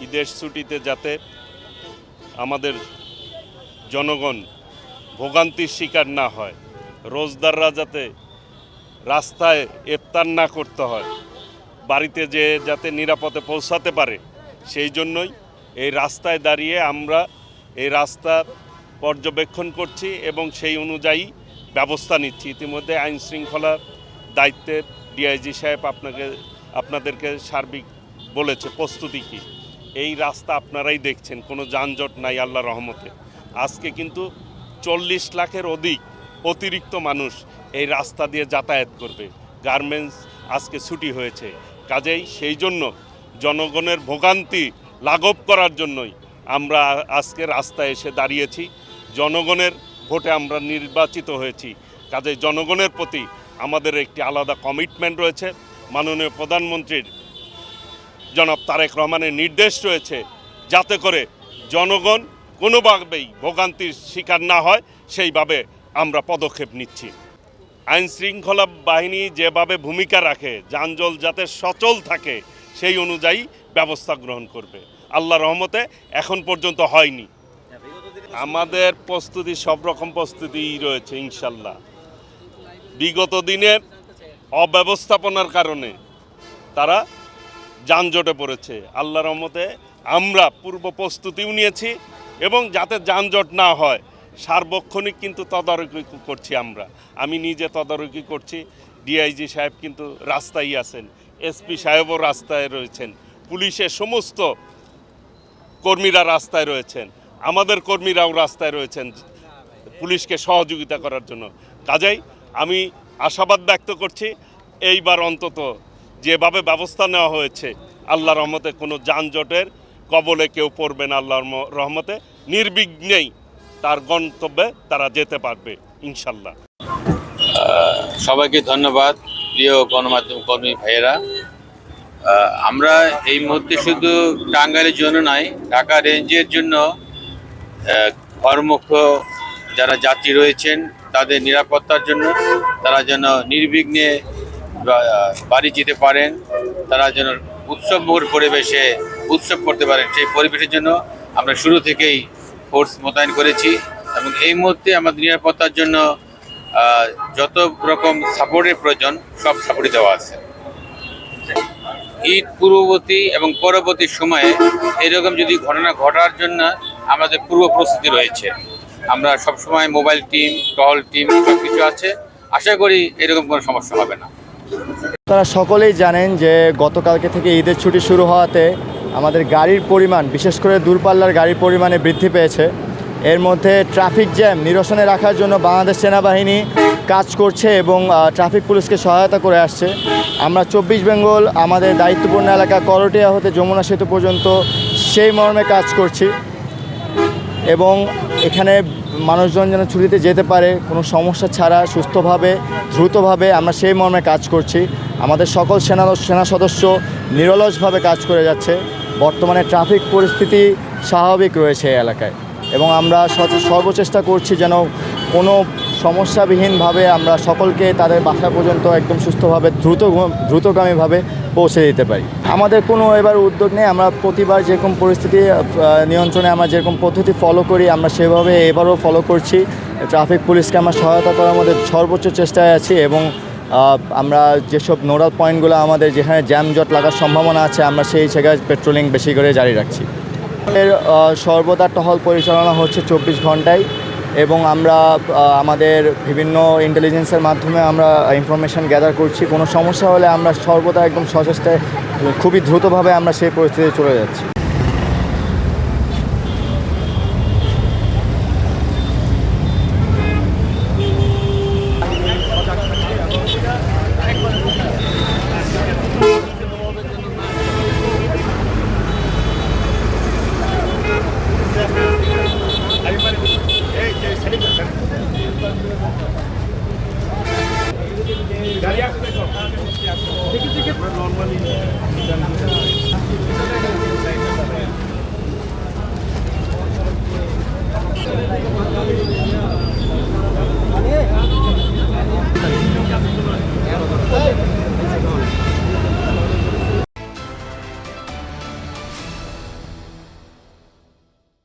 ঈদের ছুটিতে যাতে আমাদের জনগণ ভোগান্তির শিকার না হয়, রোজদাররা যাতে রাস্তায় ইফতার না করতে হয়, বাড়িতে যে যাতে নিরাপদে পৌঁছাতে পারে, সেই জন্যই এই রাস্তায় দাঁড়িয়ে আমরা এই রাস্তা পর্যবেক্ষণ করছি এবং সেই অনুযায়ী ব্যবস্থা নিচ্ছি। ইতিমধ্যে আইন শৃঙ্খলার দায়িত্বে ডিআইজি সাহেব আপনাদেরকে সার্বিক বলেছে প্রস্তুতি কী। এই রাস্তা আপনারাই দেখছেন, কোনো যানজট নাই আল্লাহর রহমতে। আজকে কিন্তু 40 লাখের অতিরিক্ত মানুষ এই রাস্তা দিয়ে যাতায়াত করবে। গার্মেন্টস আজকে ছুটি হয়েছে, কাজেই সেই জন্য জনগণের ভোগান্তি লাঘব করার জন্যই আমরা আজকে রাস্তায় এসে দাঁড়িয়েছি। জনগণের ভোটে আমরা নির্বাচিত হয়েছি, কাজেই জনগণের প্রতি আমাদের একটি আলাদা কমিটমেন্ট রয়েছে। মাননীয় প্রধানমন্ত্রীর জনাব তারেক রহমানের নির্দেশ রয়েছে যাতে করে জনগণ কোনোভাবেই ভোগান্তির শিকার না হয়, সেইভাবে আমরা পদক্ষেপ নিচ্ছি। আইন শৃঙ্খলা বাহিনী যেভাবে ভূমিকা রাখে, যানজট যাতে সচল থাকে, সেই অনুযায়ী ব্যবস্থা গ্রহণ করবে। আল্লাহর রহমতে এখন পর্যন্ত হয়নি। আমাদের প্রস্তুতি, সব রকম প্রস্তুতিই রয়েছে ইনশাল্লাহ। বিগত দিনের অব্যবস্থাপনার কারণে তারা যানজটে পড়েছে। আল্লাহর রহমতে আমরা পূর্ব প্রস্তুতিও নিয়েছি এবং যাতে যানজট না হয় সার্বক্ষণিক কিন্তু তদারকি করছি। আমি নিজে তদারকি করছি, ডিআইজি সাহেব কিন্তু রাস্তায় আছেন, এসপি সাহেবও রাস্তায় রয়েছেন, পুলিশের সমস্ত কর্মীরা রাস্তায় রয়েছেন, আমাদের কর্মীরাও রাস্তায় রয়েছেন পুলিশকে সহযোগিতা করার জন্য। কাজেই আমি আশাবাদ ব্যক্ত করছি এইবার অন্তত যেভাবে ব্যবস্থা নেওয়া হয়েছে, আল্লাহর রহমতে কোনো যানজটের কবলে কেউ পড়বে না। আল্লাহর রহমতে নির্বিঘ্নেই তার গন্তব্যে তারা যেতে পারবে ইনশাল্লাহ। সবাইকে ধন্যবাদ প্রিয় গণমাধ্যম কর্মী ভাইয়েরা। আমরা এই মুহূর্তে শুধু টাঙ্গাইলের জন্য নয়, ঢাকা রেঞ্জের জন্য ঘরমুখ যারা যাত্রী রয়েছেন তাদের নিরাপত্তার জন্য, তারা যেন নির্বিঘ্নে বাড়ি যেতে পারেন, তারা যেন উৎসবমুখর পরিবেশে উৎসব করতে পারেন, সেই পরিবেশের জন্য আমরা শুরু থেকেই ফোর্স মোতায়েন করেছি এবং এই মুহূর্তে আমাদের নিরাপত্তার জন্য যত রকম সাপোর্টের প্রয়োজন সব সাপোর্টই দেওয়া আছে। ঈদ পূর্ববর্তী এবং পরবর্তী সময়ে এরকম যদি ঘটনা ঘটার জন্য আমাদের পূর্ব প্রস্তুতি রয়েছে। আমরা সবসময় মোবাইল টিম, টহল টিম সব কিছু আছে, আশা করি এরকম কোনো সমস্যা হবে না। তারা সকলেই জানেন যে গতকালকে থেকে ঈদের ছুটি শুরু হওয়াতে আমাদের গাড়ির পরিমাণ, বিশেষ করে দূরপাল্লার গাড়ির পরিমাণে বৃদ্ধি পেয়েছে। এর মধ্যে ট্রাফিক জ্যাম নিরসনে রাখার জন্য বাংলাদেশ সেনাবাহিনী কাজ করছে এবং ট্রাফিক পুলিশকে সহায়তা করে আসছে। আমরা 24 বেঙ্গল আমাদের দায়িত্বপূর্ণ এলাকা করটিয়া হতে যমুনা সেতু পর্যন্ত সেই মর্মে কাজ করছি এবং এখানে মানুষজন যেন ছুটিতে যেতে পারে কোনো সমস্যা ছাড়া, সুস্থভাবে, দ্রুতভাবে আমরা সেই মর্মে কাজ করছি। আমাদের সকল সেনা সদস্য নিরলসভাবে কাজ করে যাচ্ছে। বর্তমানে ট্রাফিক পরিস্থিতি স্বাভাবিক রয়েছে এই এলাকায় এবং আমরা সর্বচেষ্টা করছি যেন কোনো সমস্যাবিহীনভাবে আমরা সকলকে তাদের বাসা পর্যন্ত একদম সুস্থভাবে দ্রুতগামীভাবে পৌঁছে দিতে পারি। আমাদের কোনো এবার উদ্যোগ নেই, আমরা প্রতিবার যেরকম পরিস্থিতি নিয়ন্ত্রণে আমরা যেরকম পদ্ধতি ফলো করি আমরা সেভাবে এবারও ফলো করছি। ট্রাফিক পুলিশকে আমরা সহায়তা করার মধ্যে সর্বোচ্চ চেষ্টায় আছি এবং আমরা যেসব নোডাল পয়েন্টগুলো আমাদের যেখানে জ্যামজট লাগার সম্ভাবনা আছে আমরা সেই জায়গায় পেট্রোলিং বেশি করে জারি রাখছি। এর সর্বদা টহল পরিচালনা হচ্ছে 24 ঘন্টায় এবং আমরা আমাদের বিভিন্ন ইন্টেলিজেন্সের মাধ্যমে আমরা ইনফরমেশান গ্যাদার করছি। কোনো সমস্যা হলে আমরা সর্বদা একদম সচেষ্টায় খুবই দ্রুতভাবে আমরা সেই পরিস্থিতিতে চলে যাচ্ছি।